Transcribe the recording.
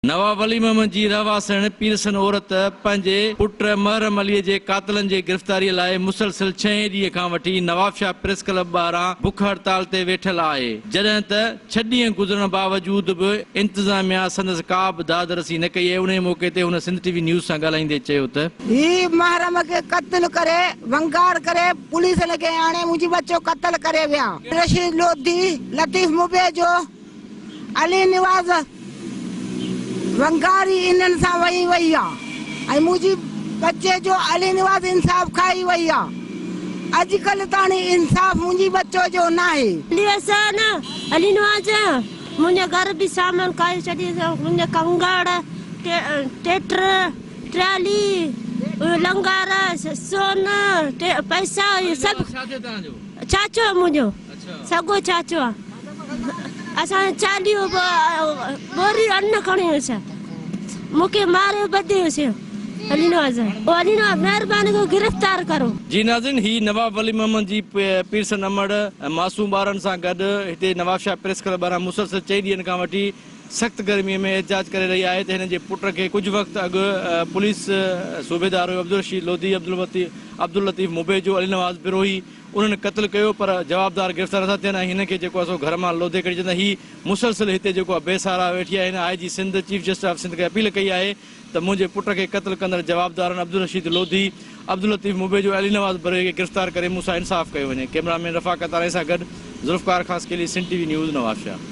नवाब अली मोहम्मद जी रहवासन Pearson औरत पंहिंजे पुट महरम अलीअ जे कातलनि जे गिरफ़्तारीअ लाइ मुसलसिल 6 ॾींहं खां वठी नवाबशाह प्रेस क्लब ॿाहिरां बुख हड़ताल ते वेठल आहे, जॾहिं त 6 ॾींहं गुज़रण बावजूद बि इंतज़ामिया संदसि का बि दादरसी न कई आहे। उन मौक़े ते हुन सिंध टीवी न्यूज़ सां ॻाल्हाईंदे चयो त ही महरम के कत्ल करे वंगार करे पुलिस लगे आने मुझे बच्चों कत्ल करे विया। रशीद लोधी, लतीफ मुबेजो, अली निवाज वंगारी इन्हनि सां वही वई आहे ऐं मुंहिंजी बच्चे जो अली निवाज इंसाफ़ खाई वई आहे। अॼुकल्ह ताणी इंसाफ़ मुंहिंजी बच्चो जो न आहे। अली निवाज मुंहिंजे घर बि सामान खाई छॾी, मुंहिंजे कंगड़ टेटर ट्राली लंगार सोन पैसा सभु चाचो मुंहिंजो सॻो चाचो आहे। असां 40 बोरी अन्न खणी हुयोसीं, मूंखे मारे बधियोसीं। अली नवाज़ महिरबानी को गिरफ़्तार करो। जी नाज़रीन, ही नवाब अली मोहम्मद जी पीरसन अमड़ मासूम ॿारनि सां गॾु हिते नवाबशाह प्रेस क्लब ॿाहिरां मुसलसिल 4 ॾींहंनि खां वठी सख़्त गर्मीअ में एहतजाज करे रही आहे त हिन जे पुट खे कुझु वक़्तु अॻु पुलिस सूबेदार हुयो अब्दुल रशीद लोधी, अब्दुल लतीफ़ मुबेजो, अली नवाज़ बिरोही, उन्हनि क़त्ल कयो, पर जवाबदार गिरफ़्तार नथा थियनि ऐं हिन खे जेको आहे सो घर मां लोधे करे छॾींदा। ही मुसलसिल हिते जेको आहे बेसहारा वेठी आहे। हिन IG Sindh chief justice of Sindh खे अपील कई आहे त मुंहिंजे पुट खे क़त्ल कंदड़ जवाबदारनि अब्दुल रशीद लोधी, अब्दुल लतीफ़ मुबेजो, अली नवाज़ बिरोही खे गिरफ़्तार करे मूंसां इंसाफ़ कयो वञे। कैमरामैन रफ़ाकत आरे सां गॾु ज़ुल्फ़कार ख़ासकेली, सिंध टीवी न्यूज़, नवाबशाह।